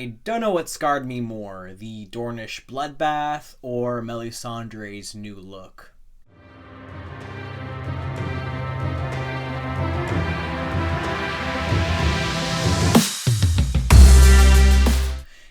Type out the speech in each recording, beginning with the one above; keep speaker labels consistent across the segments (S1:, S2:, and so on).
S1: I don't know what scarred me more, the Dornish bloodbath or Melisandre's new look.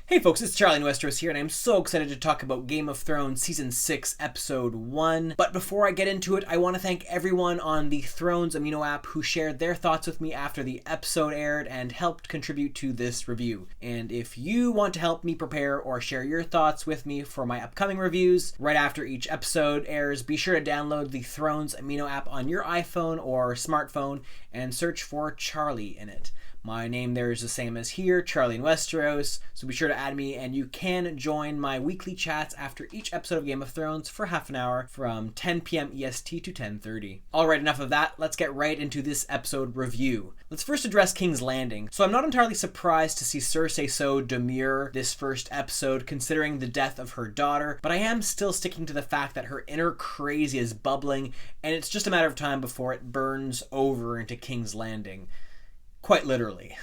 S1: Hey folks, it's Charlie in Westeros here, and I'm so excited to talk about Game of Thrones Season 6, Episode 1. But before I get into it, I want to thank everyone on the Thrones Amino app who shared their thoughts with me after the episode aired and helped contribute to this review. And if you want to help me prepare or share your thoughts with me for my upcoming reviews right after each episode airs, be sure to download the Thrones Amino app on your iPhone or smartphone and search for Charlie in it. My name there is the same as here, Charlie in Westeros, so be sure to add me, and you can join my weekly chats after each episode of Game of Thrones for half an hour from 10 p.m. EST to 10:30. Alright, enough of that, let's get right into this episode review. Let's first address King's Landing. So I'm not entirely surprised to see Cersei so demure this first episode, considering the death of her daughter, but I am still sticking to the fact that her inner crazy is bubbling, and it's just a matter of time before it burns over into King's Landing. Quite literally.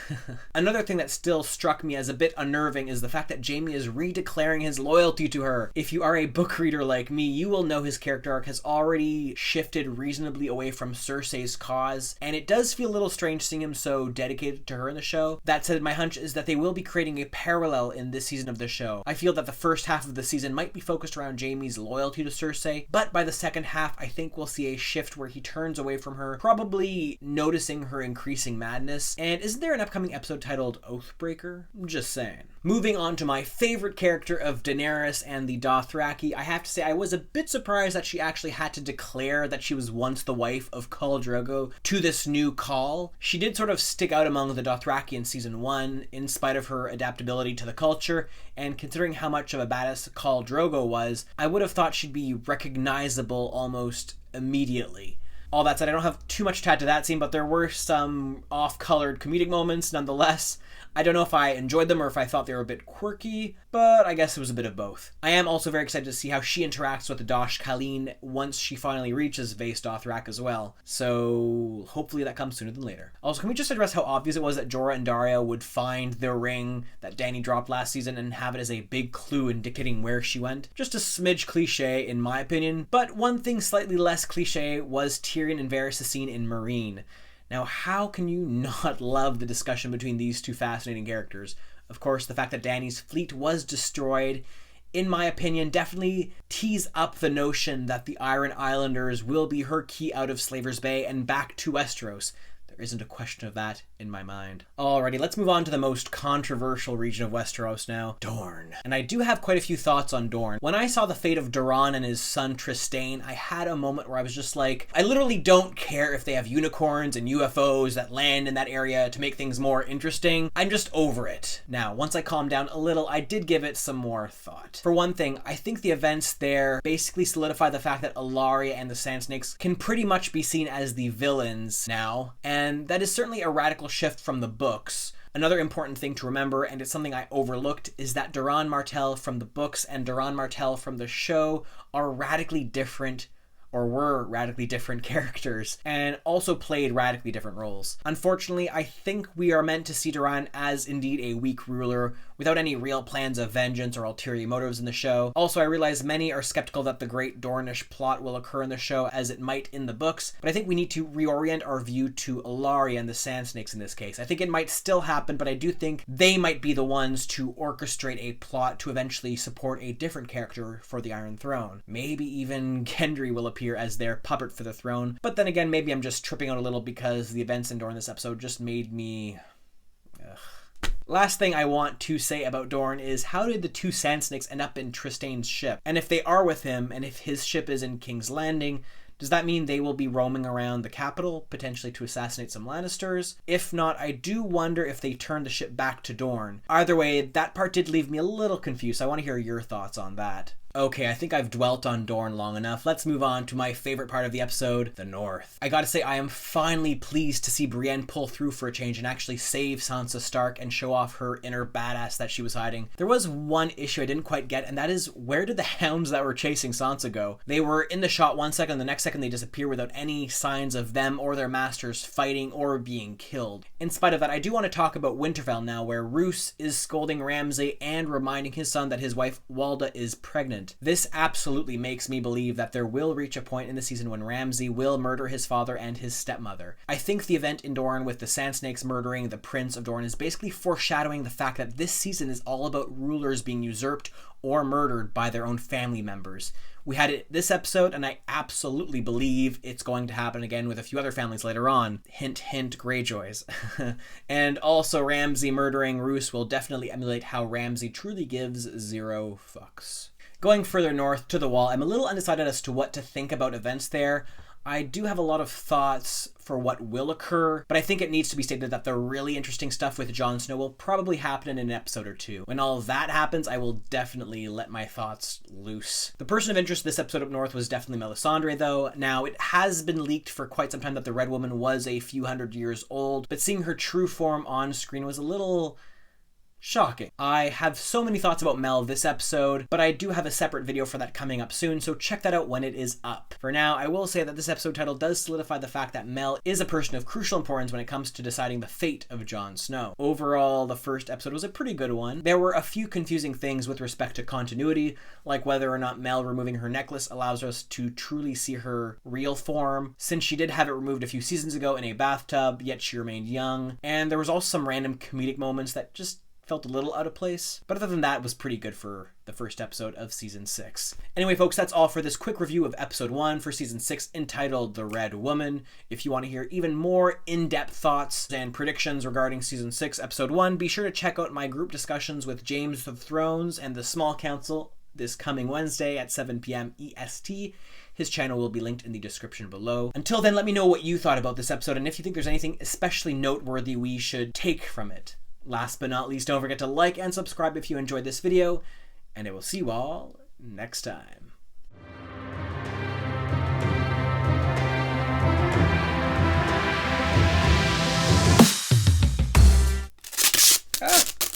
S1: Another thing that still struck me as a bit unnerving is the fact that Jaime is redeclaring his loyalty to her. If you are a book reader like me, you will know his character arc has already shifted reasonably away from Cersei's cause, and it does feel a little strange seeing him so dedicated to her in the show. That said, my hunch is that they will be creating a parallel in this season of the show. I feel that the first half of the season might be focused around Jaime's loyalty to Cersei, but by the second half, I think we'll see a shift where he turns away from her, probably noticing her increasing madness. And isn't there an upcoming episode titled Oathbreaker? Just saying. Moving on to my favorite character of Denarius and the Dothraki, I have to say I was a bit surprised that she actually had to declare that she was once the wife of Khal Drogo to this new Khal. She did sort of stick out among the Dothraki in Season 1, in spite of her adaptability to the culture, and considering how much of a badass Khal Drogo was, I would have thought she'd be recognizable almost immediately. All that said, I don't have too much to add to that scene, but there were some off-colored comedic moments nonetheless. I don't know if I enjoyed them or if I thought they were a bit quirky, but I guess it was a bit of both. I am also very excited to see how she interacts with the Dosh Khaleen once she finally reaches Vaes Dothrak as well. So hopefully that comes sooner than later. Also, can we just address how obvious it was that Jorah and Daria would find the ring that Dany dropped last season and have it as a big clue in dictating where she went? Just a smidge cliche in my opinion, but one thing slightly less cliche was Tyrion and Varys' scene in Meereen. Now, how can you not love the discussion between these two fascinating characters? Of course, the fact that Dany's fleet was destroyed, in my opinion, definitely tees up the notion that the Iron Islanders will be her key out of Slaver's Bay and back to Westeros. There isn't a question of that in my mind. Alrighty, let's move on to the most controversial region of Westeros now, Dorne. And I do have quite a few thoughts on Dorne. When I saw the fate of Doran and his son Trystane, I had a moment where I was just like, I literally don't care if they have unicorns and UFOs that land in that area to make things more interesting. I'm just over it. Now, once I calmed down a little, I did give it some more thought. For one thing, I think the events there basically solidify the fact that Ellaria and the Sand Snakes can pretty much be seen as the villains now, and that is certainly a radical shift from the books. Another important thing to remember, and it's something I overlooked, is that Doran Martell from the books and Doran Martell from the show are radically different, or were radically different characters, and also played radically different roles. Unfortunately, I think we are meant to see Doran as indeed a weak ruler, without any real plans of vengeance or ulterior motives in the show. Also, I realize many are skeptical that the Great Dornish plot will occur in the show as it might in the books, but I think we need to reorient our view to Ellaria and the Sand Snakes in this case. I think it might still happen, but I do think they might be the ones to orchestrate a plot to eventually support a different character for the Iron Throne. Maybe even Gendry will appear as their puppet for the throne, but then again, maybe I'm just tripping out a little because the events in Dorne this episode just made me... Last thing I want to say about Dorne is, how did the two Sand Snakes end up in Trystane's ship? And if they are with him, and if his ship is in King's Landing, does that mean they will be roaming around the capital, potentially to assassinate some Lannisters? If not, I do wonder if they turn the ship back to Dorne. Either way, that part did leave me a little confused, so I want to hear your thoughts on that. Okay, I think I've dwelt on Dorne long enough. Let's move on to my favorite part of the episode, the North. I gotta say, I am finally pleased to see Brienne pull through for a change and actually save Sansa Stark and show off her inner badass that she was hiding. There was one issue I didn't quite get, and that is, where did the hounds that were chasing Sansa go? They were in the shot one second, the next second they disappear without any signs of them or their masters fighting or being killed. In spite of that, I do want to talk about Winterfell now, where Roose is scolding Ramsay and reminding his son that his wife Walda is pregnant. This absolutely makes me believe that there will reach a point in the season when Ramsay will murder his father and his stepmother. I think the event in Dorne with the Sand Snakes murdering the Prince of Dorne is basically foreshadowing the fact that this season is all about rulers being usurped or murdered by their own family members. We had it this episode, and I absolutely believe it's going to happen again with a few other families later on. Hint, hint, Greyjoys. And also Ramsay murdering Roose will definitely emulate how Ramsay truly gives zero fucks. Going further north to the Wall, I'm a little undecided as to what to think about events there. I do have a lot of thoughts for what will occur, but I think it needs to be stated that the really interesting stuff with Jon Snow will probably happen in an episode or two. When all of that happens, I will definitely let my thoughts loose. The person of interest this episode up north was definitely Melisandre, though. Now, it has been leaked for quite some time that the Red Woman was a few hundred years old, but seeing her true form on screen was a little shocking. I have so many thoughts about Mel this episode, but I do have a separate video for that coming up soon, so check that out when it is up. For now, I will say that this episode title does solidify the fact that Mel is a person of crucial importance when it comes to deciding the fate of Jon Snow. Overall, the first episode was a pretty good one. There were a few confusing things with respect to continuity, like whether or not Mel removing her necklace allows us to truly see her real form, since she did have it removed a few seasons ago in a bathtub, yet she remained young. And there was also some random comedic moments that just felt a little out of place, but other than that, it was pretty good for the first episode of season 6. Anyway, folks, that's all for this quick review of episode 1 for season 6, entitled The Red Woman. If you want to hear even more in-depth thoughts and predictions regarding season 6, episode 1, be sure to check out my group discussions with James of Thrones and the Small Council this coming Wednesday at 7 p.m. EST. His channel will be linked in the description below. Until then, let me know what you thought about this episode and if you think there's anything especially noteworthy we should take from it. Last but not least, don't forget to like and subscribe if you enjoyed this video, and I will see you all next time.